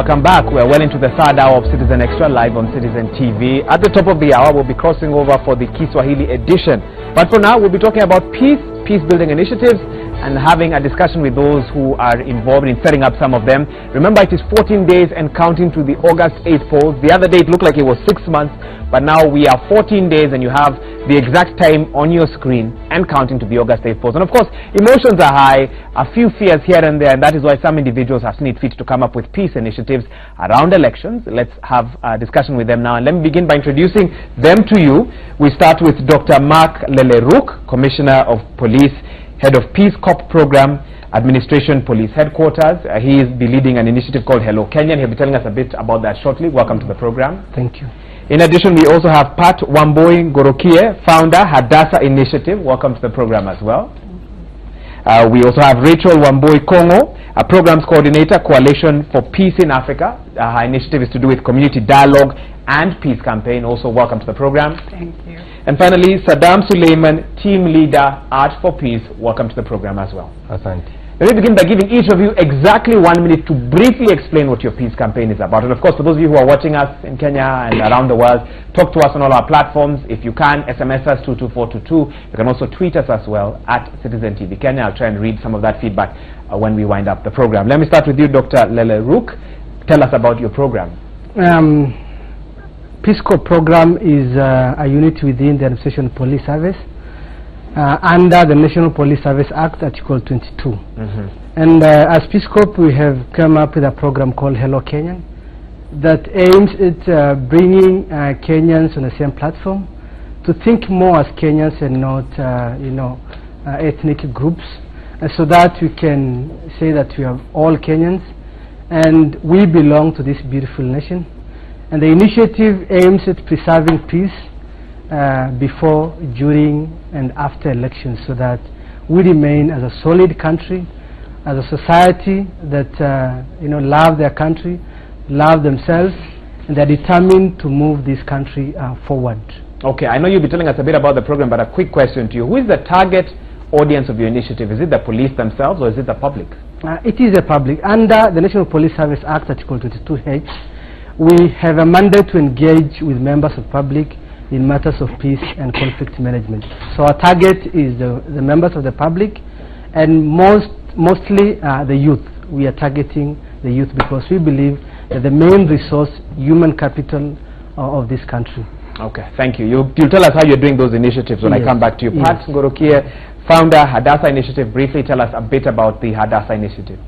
Welcome back. We're well into the third hour of Citizen Extra live on Citizen TV. At the top of the hour, we'll be crossing over for the Kiswahili edition. But for now, we'll be talking about peace-building initiatives and having a discussion with those who are involved in setting up some of them. Remember, it is 14 days and counting to the August 8th polls. The other day, it looked like it was 6 months, but now we are 14 days and you have the exact time on your screen and counting to the August 8th polls. And of course, emotions are high, a few fears here and there, and that is why some individuals have seen it fit to come up with peace initiatives around elections. Let's have a discussion with them now, and let me begin by introducing them to you. We start with Dr. Mark Leleruk, Commissioner of Police, Head of Peace Corps Program, Administration Police Headquarters. He is leading an initiative called Hello Kenya. He'll be telling us a bit about that shortly. Welcome to the program. Thank you. In addition, we also have Pat Wamboi Ngorokie, founder, Hadassah Initiative. Welcome to the program as well. We also have Rachel Wamboi Kongo, a programs coordinator, Coalition for Peace in Africa. Her initiative is to do with community dialogue and peace campaign. Also, welcome to the program. Thank you. And finally, Saddam Suleiman, team leader, Art for Peace. Welcome to the program as well. Asante. Let me begin by giving each of you exactly 1 minute to briefly explain what your peace campaign is about. And of course, for those of you who are watching us in Kenya and around the world, talk to us on all our platforms. If you can, SMS us 22422. You can also tweet us as well at Citizen TV Kenya. I'll try and read some of that feedback when we wind up the program. Let me start with you, Dr. Leleruk. Tell us about your program. Peace Corps program is a unit within the Administration Police Service under the National Police Service Act, Article 22. And as Peace Corps, we have come up with a program called Hello Kenyan that aims at bringing Kenyans on the same platform to think more as Kenyans and not, ethnic groups, so that we can say that we are all Kenyans and we belong to this beautiful nation. And the initiative aims at preserving peace before, during, and after elections, so that we remain as a solid country, as a society that love their country, love themselves, and they're determined to move this country forward. Okay, I know you'll be telling us a bit about the program, but a quick question to you. Who is the target audience of your initiative? Is it the police themselves or is it the public? It is the public. Under the National Police Service Act, Article 22H, we have a mandate to engage with members of public in matters of peace and conflict management. So our target is the members of the public, and mostly the youth. We are targeting the youth because we believe that the main resource, human capital of this country. Okay, thank you. You'll tell us how you're doing those initiatives when I come back to you. Pat Ngorokie, founder, Hadassah Initiative. Briefly tell us a bit about the Hadassah Initiative.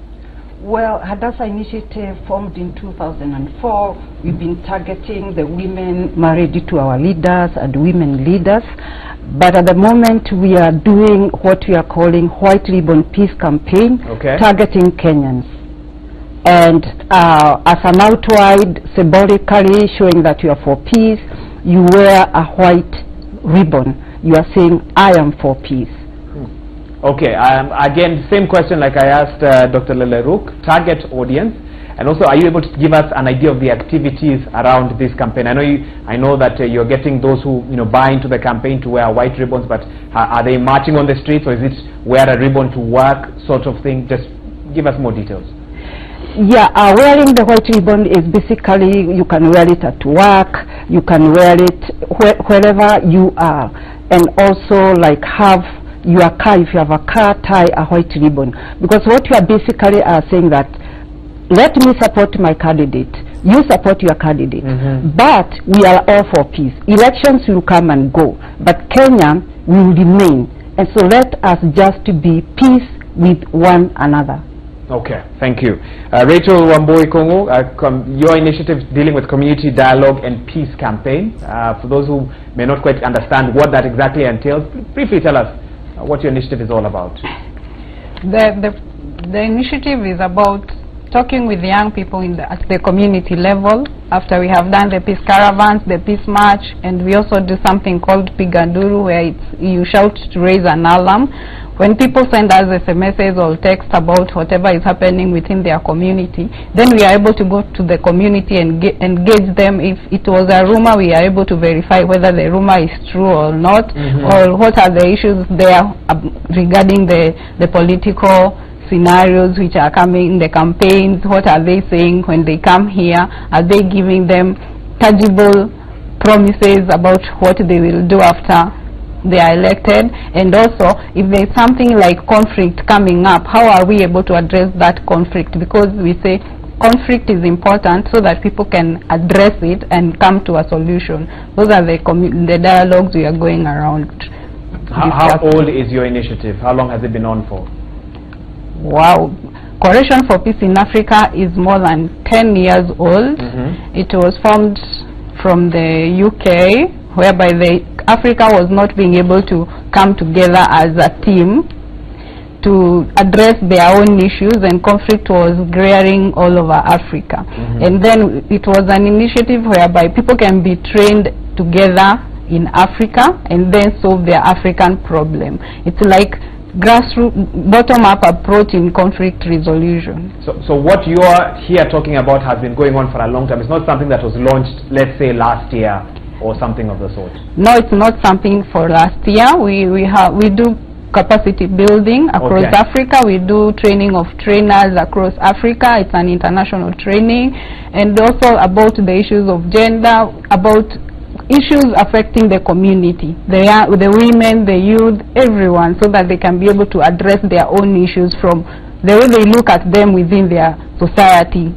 Well, Hadassah Initiative formed in 2004. We've been targeting the women married to our leaders and women leaders. But at the moment, we are doing what we are calling White Ribbon Peace Campaign, targeting Kenyans. And as an outward, symbolically showing that you are for peace, you wear a white ribbon. You are saying, I am for peace. Okay, again, same question like I asked Dr. Leleruk, target audience, and also are you able to give us an idea of the activities around this campaign? I know that you're getting those who buy into the campaign to wear white ribbons, but are they marching on the streets, or is it wear a ribbon to work sort of thing? Just give us more details. Yeah, wearing the white ribbon is basically, you can wear it at work, you can wear it wherever you are, and also like have your car, if you have a car, tie a white ribbon. Because what you are basically saying that, let me support my candidate, you support your candidate, but we are all for peace. Elections will come and go, but Kenya will remain. And so let us just be peace with one another. Okay, thank you. Rachel Wamboi Kongo, your initiative dealing with community dialogue and peace campaign. For those who may not quite understand what that exactly entails, briefly tell us what your initiative is all about. The initiative is about talking with the young people at the community level. After we have done the peace caravans, the peace march, and we also do something called Piganduru, where you shout to raise an alarm. When people send us SMSs or text about whatever is happening within their community, then we are able to go to the community and engage them. If it was a rumor, we are able to verify whether the rumor is true or not, or what are the issues there regarding the political scenarios which are coming in the campaigns. What are they saying when they come here? Are they giving them tangible promises about what they will do after they are elected? And also, if there is something like conflict coming up, how are we able to address that conflict? Because we say conflict is important so that people can address it and come to a solution. Those are the dialogues we are going around. How old is your initiative? How long has it been on for? Wow. Coalition for Peace in Africa is more than 10 years old. It was formed from the UK, whereby Africa was not being able to come together as a team to address their own issues, and conflict was glaring all over Africa. And then it was an initiative whereby people can be trained together in Africa and then solve their African problem. It's like grassroots, bottom-up approach in conflict resolution. So what you are here talking about has been going on for a long time. It's not something that was launched, let's say, last year or something of the sort. No, it's not something for last year. We do capacity building across Africa. We do training of trainers across Africa. It's an international training, and also about the issues of gender, about issues affecting the community, the women, the youth, everyone, so that they can be able to address their own issues from the way they look at them within their society,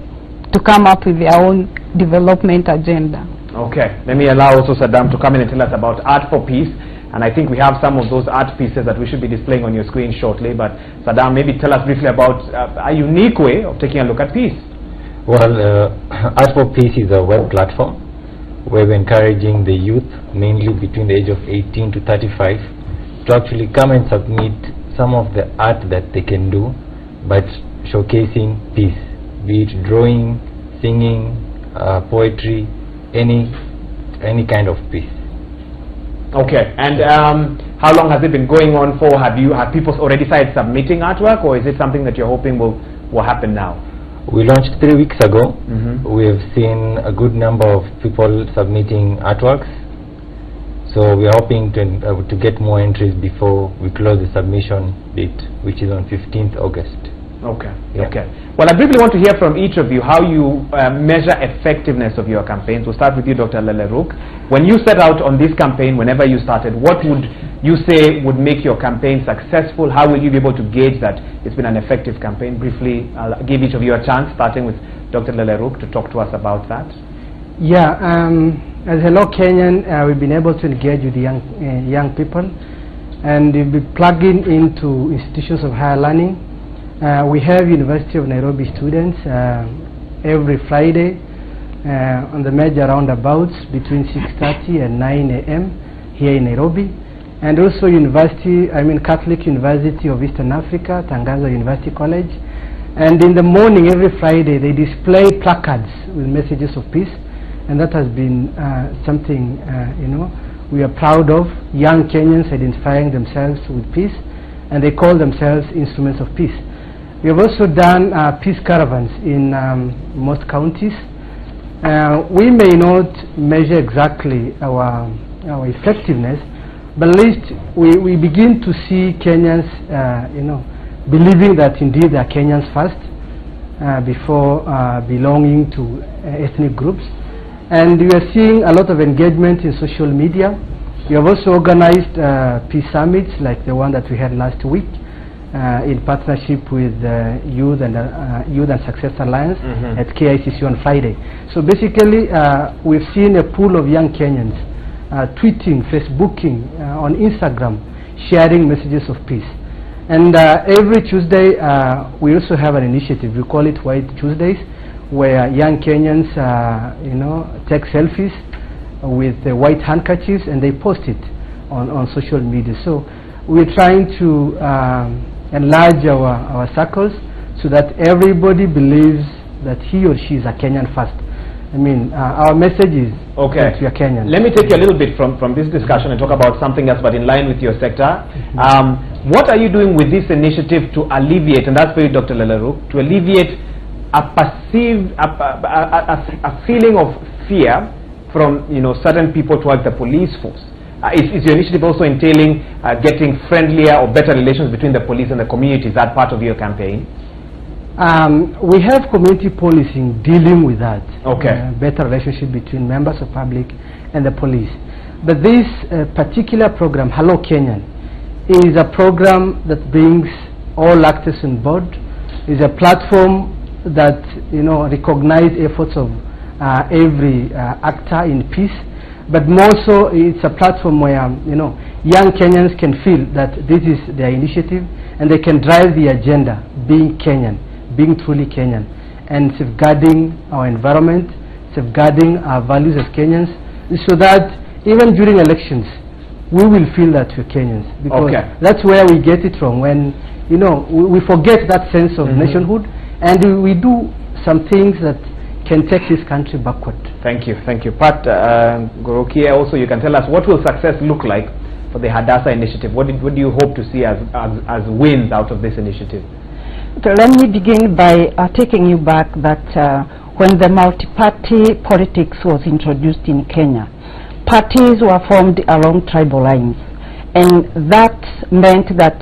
to come up with their own development agenda. Okay, let me allow also Saddam to come in and tell us about Art for Peace. And I think we have some of those art pieces that we should be displaying on your screen shortly. But Saddam, maybe tell us briefly about a unique way of taking a look at peace. Well, Art for Peace is a web platform where we're encouraging the youth, mainly between the age of 18 to 35, to actually come and submit some of the art that they can do, but showcasing peace, be it drawing, singing, poetry, any kind of peace. Okay, and how long has it been going on for? Have people already started submitting artwork, or is it something that you're hoping will happen now? We launched 3 weeks ago. We have seen a good number of people submitting artworks, so we are hoping to get more entries before we close the submission date, which is on 15th August. Okay. Okay. Well, I briefly want to hear from each of you how you measure effectiveness of your campaigns. We'll start with you, Dr. Leleruk. When you set out on this campaign, whenever you started, what would you say would make your campaign successful? How will you be able to gauge that it's been an effective campaign? Briefly, I'll give each of you a chance, starting with Dr. Leleruk, to talk to us about that. Yeah, as Hello Kenyan, we've been able to engage with the young people, and we'll be plugging into institutions of higher learning. We have University of Nairobi students every Friday on the major roundabouts between 6:30 and 9 a.m. here in Nairobi, and also Catholic University of Eastern Africa, Tangazo University College. And in the morning, every Friday, they display placards with messages of peace, and that has been something we are proud of. Young Kenyans identifying themselves with peace, and they call themselves instruments of peace. We have also done peace caravans in most counties. We may not measure exactly our effectiveness, but at least we begin to see Kenyans, believing that indeed they are Kenyans first before belonging to ethnic groups. And we are seeing a lot of engagement in social media. We have also organized peace summits like the one that we had last week, in partnership with Youth and Success Alliance at KICC on Friday. So basically, we've seen a pool of young Kenyans tweeting, Facebooking, on Instagram, sharing messages of peace. And every Tuesday, we also have an initiative. We call it White Tuesdays, where young Kenyans, take selfies with the white handkerchiefs, and they post it on social media. So we're trying to enlarge our circles so that everybody believes that he or she is a Kenyan first. Our message is that we are Kenyan. Let me take you a little bit from this discussion and talk about something else, but in line with your sector. What are you doing with this initiative to alleviate, and that's for you, Dr. Leleruk, to alleviate a feeling of fear from certain people towards the police force? Is your initiative also entailing getting friendlier or better relations between the police and the community? Is that part of your campaign? We have community policing dealing with that. Okay. Better relationship between members of public and the police. But this particular program, Hello Kenyan, is a program that brings all actors on board. Is a platform that recognize efforts of every actor in peace. But more so, it's a platform where young Kenyans can feel that this is their initiative and they can drive the agenda, being Kenyan, being truly Kenyan, and safeguarding our environment, safeguarding our values as Kenyans, so that even during elections, we will feel that we're Kenyans. Because that's where we get it from, when we forget that sense of nationhood, and we do some things that can take this country backward. Thank you. Pat Gorokia, also you can tell us, what will success look like for the Hadassah initiative? What do you hope to see as wins out of this initiative? So let me begin by taking you back that when the multi-party politics was introduced in Kenya, parties were formed along tribal lines, and that meant that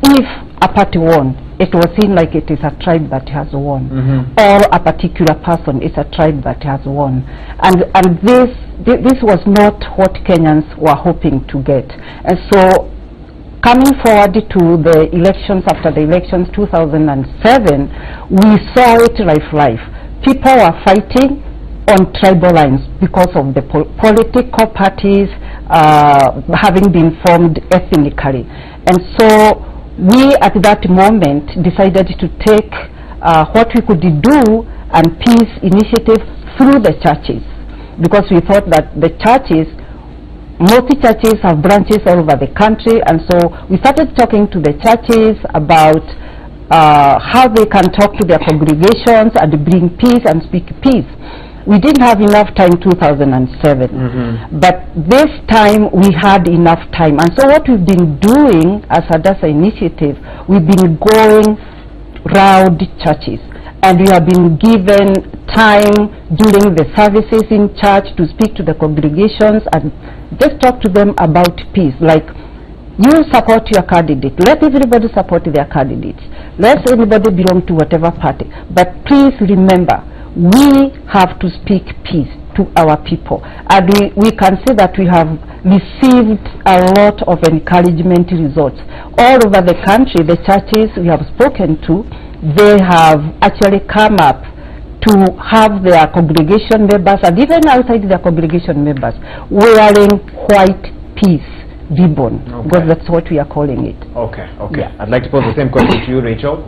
if a party won, it was seen like it is a tribe that has won, or a particular person is a tribe that has won, and this was not what Kenyans were hoping to get. And so, coming forward to the elections, after the elections 2007, we saw it live. People were fighting on tribal lines because of the political parties having been formed ethnically. And so we at that moment decided to take what we could do and peace initiative through the churches, because we thought that the churches, most churches have branches all over the country, and so we started talking to the churches about how they can talk to their congregations and bring peace and speak peace. We didn't have enough time 2007, but this time we had enough time. And so what we've been doing as Hadassah initiative, we've been going round churches, and we have been given time during the services in church to speak to the congregations and just talk to them about peace. Like, you support your candidate, let everybody support their candidates, let everybody belong to whatever party, but please remember, we have to speak peace to our people. And we can say that we have received a lot of encouragement results. All over the country, the churches we have spoken to, they have actually come up to have their congregation members, and even outside their congregation members, wearing white peace ribbon, because that's what we are calling it. Yeah. I'd like to pose the same question to you, Rachel.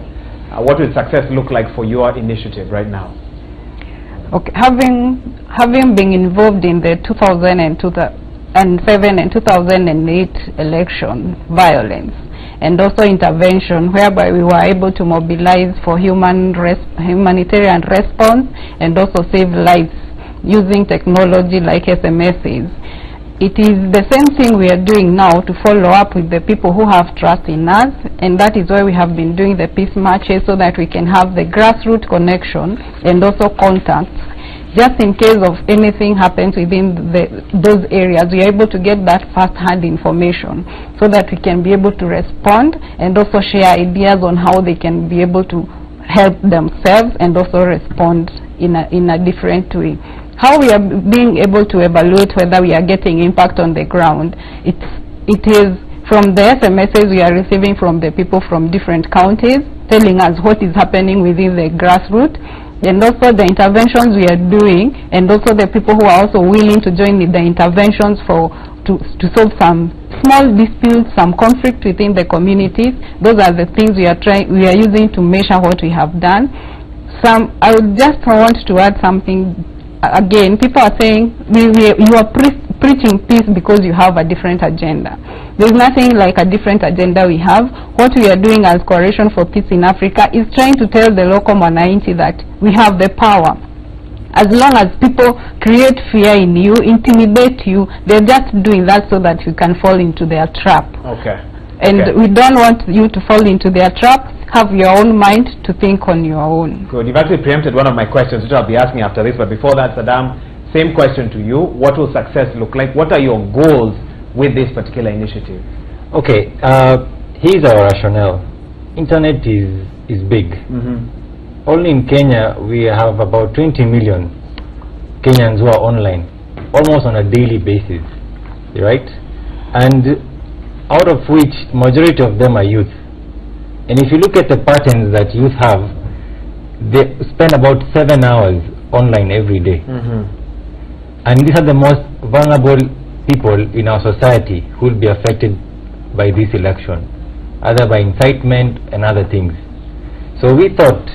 What will success look like for your initiative right now? Okay, having been involved in the 2007 and 2008 election violence, and also intervention, whereby we were able to mobilize for humanitarian response and also save lives using technology like SMSs. It is the same thing we are doing now to follow up with the people who have trust in us, and that is why we have been doing the peace marches, so that we can have the grassroots connection and also contacts. Just in case of anything happens within those areas, we are able to get that first-hand information, so that we can be able to respond and also share ideas on how they can be able to help themselves and also respond in a different way. How we are being able to evaluate whether we are getting impact on the ground, it is from the SMSs we are receiving from the people from different counties, telling us what is happening within the grassroots, and also the interventions we are doing, and also the people who are also willing to join in the interventions to solve some small disputes, some conflict within the communities. Those are the things we are using to measure what we have done. I would just want to add something. Again, people are saying you are preaching peace because you have a different agenda. There's nothing like a different agenda we have. What we are doing as Coalition for Peace in Africa is trying to tell the local Mwananchi that we have the power. As long as people create fear in you, intimidate you, they're just doing that so that you can fall into their trap. And we don't want you to fall into their trap. Have your own mind to think on your own. Good. You've actually preempted one of my questions, which I'll be asking after this. But before that, Saddam, same question to you. What will success look like? What are your goals with this particular initiative? Okay, here's our rationale. Internet is big. Only in Kenya we have about 20 million Kenyans who are online, almost on a daily basis, right? And out of which majority of them are youth. And if you look at the patterns that youth have, they spend about 7 hours online every day. And these are the most vulnerable people in our society who will be affected by this election, either by incitement and other things. So we thought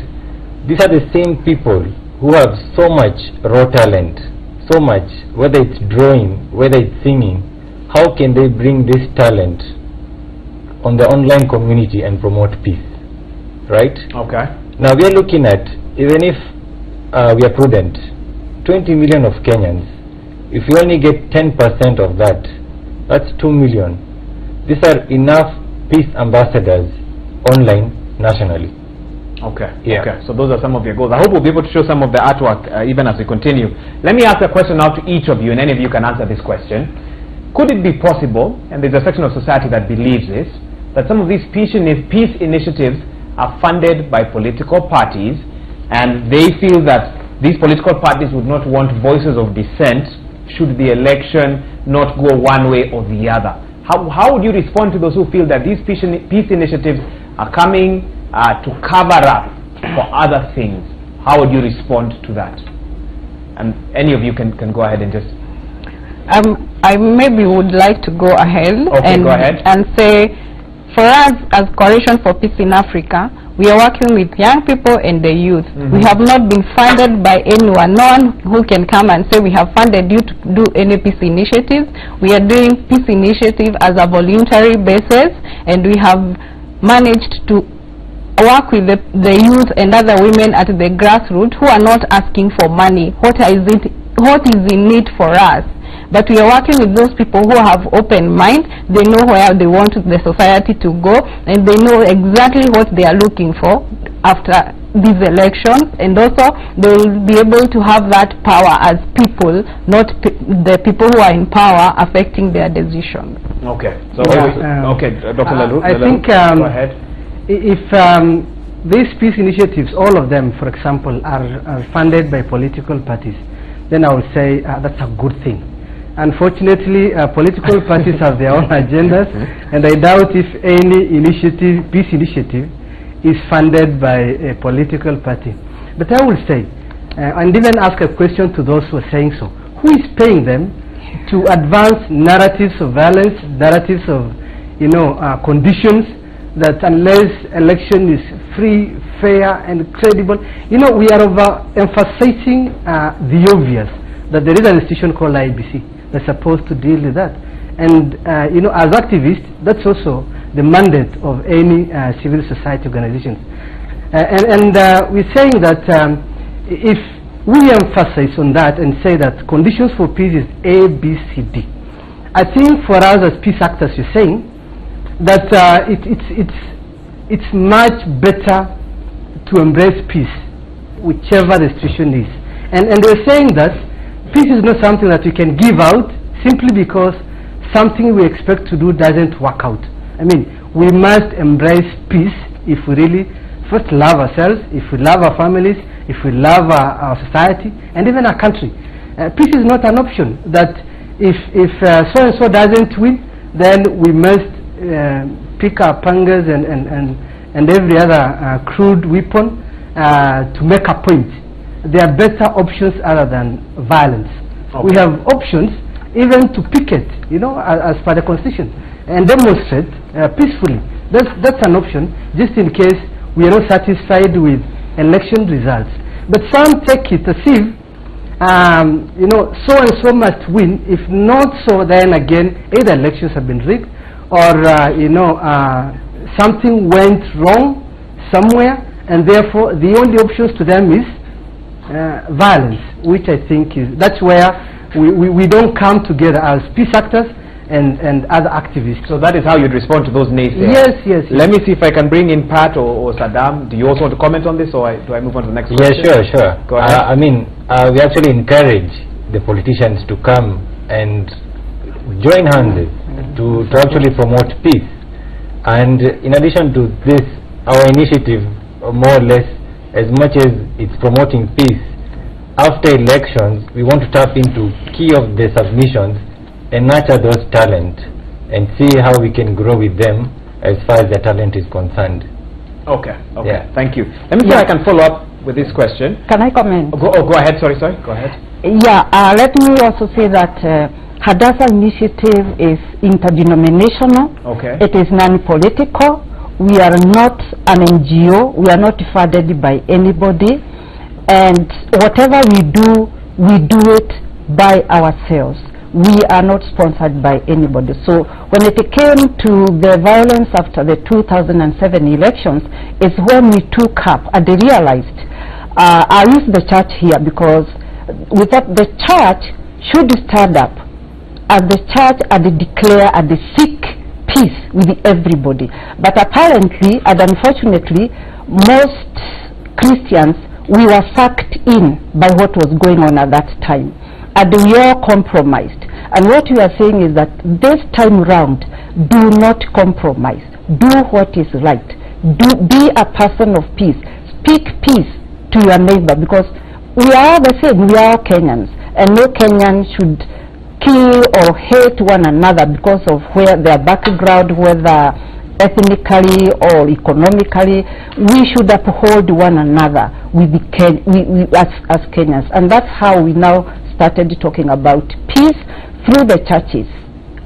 these are the same people who have so much raw talent, so much, whether it's drawing, whether it's singing. How can they bring this talent on the online community and promote peace, right? Okay. Now we are looking at, even if we are prudent, 20 million of Kenyans, if we only get 10% of that, that's 2 million. These are enough peace ambassadors online nationally. Okay. Yeah. Okay. So those are some of your goals. I hope we'll be able to show some of the artwork even as we continue. Let me ask a question now to each of you, and any of you can answer this question. Could it be possible, and there's a section of society that believes this, that some of these peace initiatives are funded by political parties, and they feel that these political parties would not want voices of dissent should the election not go one way or the other? How would you respond to those who feel that these peace initiatives are coming to cover up for other things? How would you respond to that? And any of you can go ahead and just... I maybe would like to go ahead, okay, go ahead and say, for us as Coalition for Peace in Africa, we are working with young people and the youth. We have not been funded by anyone. No one who can come and say we have funded you to do any peace initiatives. We are doing peace initiative as a voluntary basis, and we have managed to work with the youth and other women at the grassroots who are not asking for money. What is in need for us? But we are working with those people who have open mind. They know where they want the society to go, and they know exactly what they are looking for after these elections, and also they will be able to have that power as people, not the people who are in power affecting their decisions. Okay. So okay, Dr. Lalu, I think go ahead. If these peace initiatives, all of them, for example, are funded by political parties, then I would say that's a good thing. Unfortunately, political parties have their own agendas, and I doubt if any peace initiative is funded by a political party. But I will say, and even ask a question to those who are saying so, who is paying them to advance narratives of violence, narratives of, conditions that unless election is free, fair, and credible, we are emphasizing the obvious, that there is an institution called IBC that's supposed to deal with that. And, as activists, that's also the mandate of any civil society organizations. We're saying that if we emphasize on that and say that conditions for peace is A, B, C, D, I think for us as peace actors, you're saying that it's much better to embrace peace, whichever the situation is. And we're saying that peace is not something that we can give out simply because something we expect to do doesn't work out. I mean, we must embrace peace if we really first love ourselves, if we love our families, if we love our society, and even our country. Peace is not an option that if so-and-so doesn't win, then we must pick our pangas and every other crude weapon to make a point. There are better options other than violence. Okay. We have options even to picket, as per the constitution, and demonstrate peacefully. That's an option, just in case we are not satisfied with election results. But some take it as if, so and so must win. If not so, then again, either elections have been rigged, or something went wrong somewhere, and therefore the only options to them is violence, which I think that's where we don't come together as peace actors and other activists. So that is how you'd respond to those naysayers? Yes. Let me see if I can bring in Pat or Saddam. Do you also want to comment on this, or do I move on to the next question? Yeah, sure. Go ahead. We actually encourage the politicians to come and join hands to actually promote peace. And in addition to this, our initiative, more or less, as much as it's promoting peace, after elections, we want to tap into key of the submissions and nurture those talent and see how we can grow with them as far as their talent is concerned. Okay, okay, Yeah. thank you. Let me see if I can follow up with this question. Can I comment? Go ahead, sorry, go ahead. Yeah, let me also say that Hadassah initiative is interdenominational. Okay. It is non-political. We are not an NGO. We are not funded by anybody. And whatever we do it by ourselves. We are not sponsored by anybody. So when it came to the violence after the 2007 elections, is when we took up and realized, I use the church here because without the church should stand up as the church and declare and seek peace with everybody. But apparently and unfortunately, most Christians, we were sucked in by what was going on at that time. And we are compromised. And what we are saying is that this time round, do not compromise. Do what is right. Be a person of peace. Speak peace to your neighbor, because we are the same. We are Kenyans, and no Kenyan should kill or hate one another because of where their background, whether ethnically or economically. We should uphold one another as Kenyans, and that's how we now started talking about peace through the churches.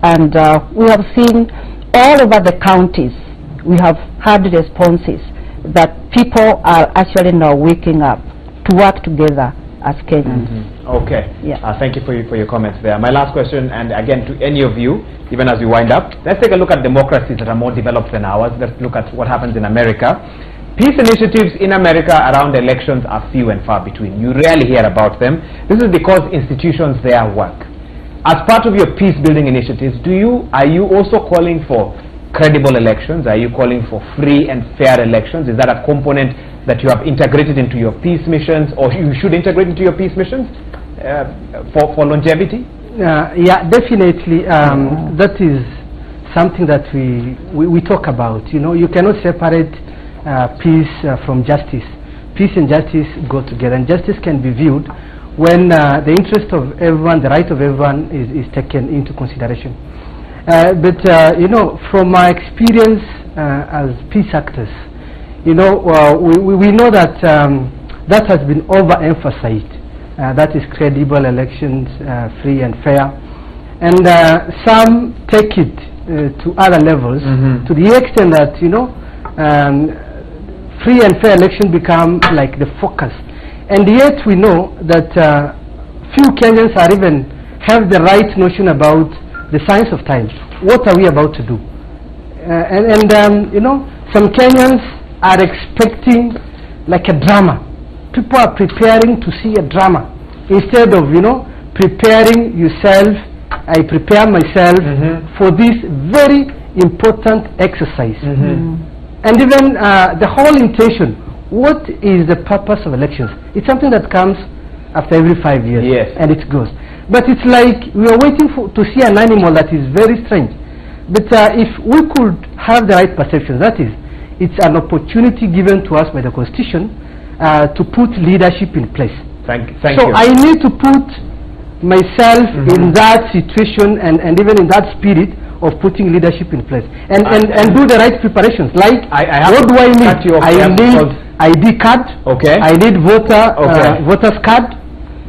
And we have seen all over the counties, we have had responses that people are actually now waking up to work together as Kenyans. Okay. Yeah. Thank you for your comments there. My last question, and again to any of you, even as we wind up, let's take a look at democracies that are more developed than ours. Let's look at what happens in America. Peace initiatives in America around elections are few and far between. You rarely hear about them. This is because institutions there work. As part of your peace-building initiatives, are you also calling for credible elections? Are you calling for free and fair elections? Is that a component that you have integrated into your peace missions, or you should integrate into your peace missions for longevity? Yeah, definitely. That is something that we talk about. You know, you cannot separate peace from justice. Peace and justice go together, and justice can be viewed when the interest of everyone, the right of everyone is taken into consideration. But you know, from my experience as peace actors, you know, we know that that has been overemphasized. That is credible elections, free and fair, and some take it to other levels, to the extent that, you know, free and fair election become like the focus. And yet we know that few Kenyans are even have the right notion about the science of time. What are we about to do? You know, some Kenyans are expecting like a drama. People are preparing to see a drama instead of, you know, preparing yourself. I prepare myself for this very important exercise. And even the whole intention, what is the purpose of elections? It's something that comes after every 5 years, yes, and it goes. But it's like we are waiting to see an animal that is very strange. But if we could have the right perception, that is, it's an opportunity given to us by the Constitution to put leadership in place. Thank so you. I need to put myself in that situation and even in that spirit of putting leadership in place and do the right preparations. Like, what do I need? I need ID card. Okay. I need voter's card.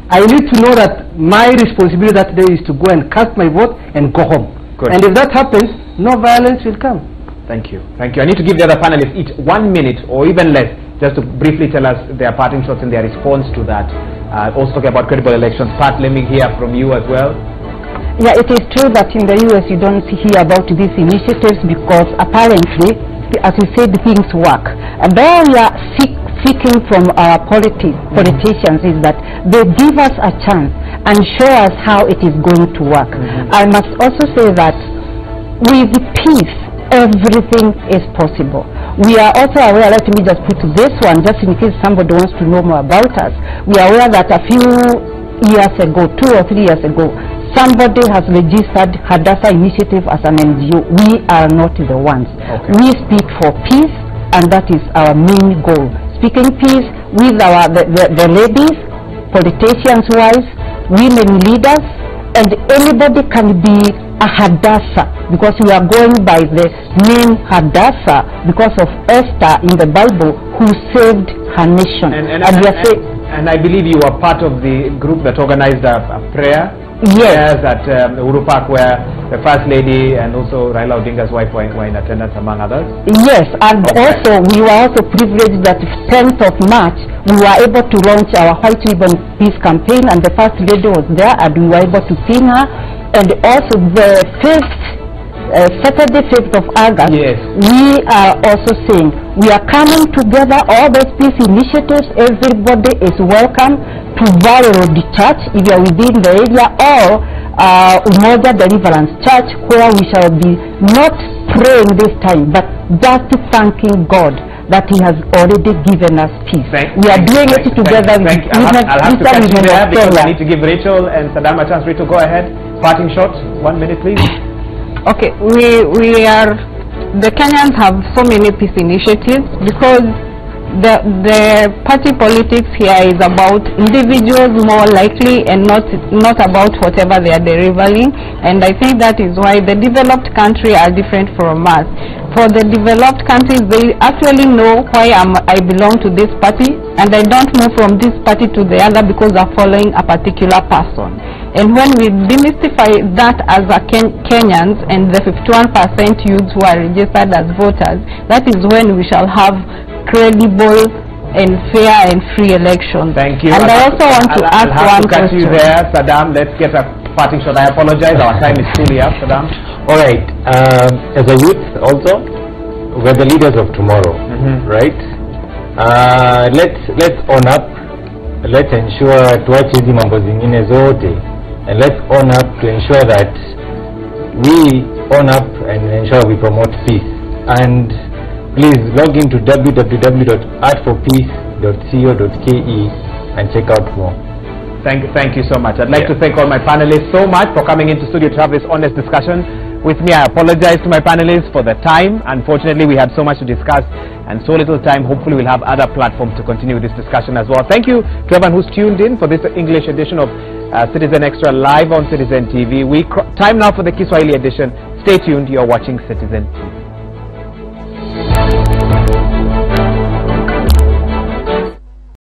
I need to know that my responsibility that day is to go and cast my vote and go home. Good. And if that happens, no violence will come. Thank you. Thank you. I need to give the other panelists each 1 minute or even less, just to briefly tell us their parting shots in their response to that. Also talking about credible elections. Pat, let me hear from you as well. Yeah, it is true that in the US you don't hear about these initiatives because apparently, as you said, things work. And there we are seeking from our politicians is that they give us a chance and show us how it is going to work. I must also say that with peace, everything is possible. We are also aware, let me just put this one, just in case somebody wants to know more about us. We are aware that a few years ago, 2 or 3 years ago, somebody has registered Hadassah Initiative as an NGO, we are not the ones. Okay. We speak for peace, and that is our main goal. Speaking peace with the ladies, politicians wise, women leaders, and anybody can be a Hadassah, because we are going by the name Hadassah because of Esther in the Bible, who saved her nation. And I believe you were part of the group that organized a prayer. Yes. Prayers at Uhuru Park, where the First Lady and also Raila Odinga's wife were in attendance, among others. Yes, and also we were also privileged that 10th of March we were able to launch our White Ribbon Peace campaign, and the First Lady was there, and we were able to pin her. And also the Saturday 5th of August, yes, we are also saying we are coming together, all those peace initiatives, everybody is welcome to Varorodi Church if you are within the area, or Umoja Deliverance Church, where we shall be not praying this time, but just thanking God that He has already given us peace. We are doing it together with I'll have to catch you there because I need to give Rachel and Saddam a chance. Rachel, go ahead. Parting shot, 1 minute please. Okay, we are, the Kenyans have so many peace initiatives because the party politics here is about individuals more likely, and not about whatever they are delivering. And I think that is why the developed country are different from us. For the developed countries, they actually know why I belong to this party, and I don't move from this party to the other because I'm following a particular person. And when we demystify that as a Kenyans and the 51% youths who are registered as voters, that is when we shall have credible and fair and free elections. Thank you. And I also want to ask one question. You there, Saddam. Let's get a parting shot. I apologize, our time is truly up, Saddam. All right. As a youth, also, we're the leaders of tomorrow, right? Let's own up. Let's ensure tuache hizi mambo zingine zote, and let's own up to ensure that we own up and ensure we promote peace. And please log into www.artforpeace.co.ke and check out more. Thank you so much. I'd like to thank all my panelists so much for coming into studio to have this honest discussion with me. I apologize to my panelists for the time. Unfortunately, we had so much to discuss and so little time. Hopefully, we'll have other platforms to continue this discussion as well. Thank you to everyone who's tuned in for this English edition of Citizen Extra live on Citizen TV. Time now for the Kiswahili edition. Stay tuned. You're watching Citizen TV.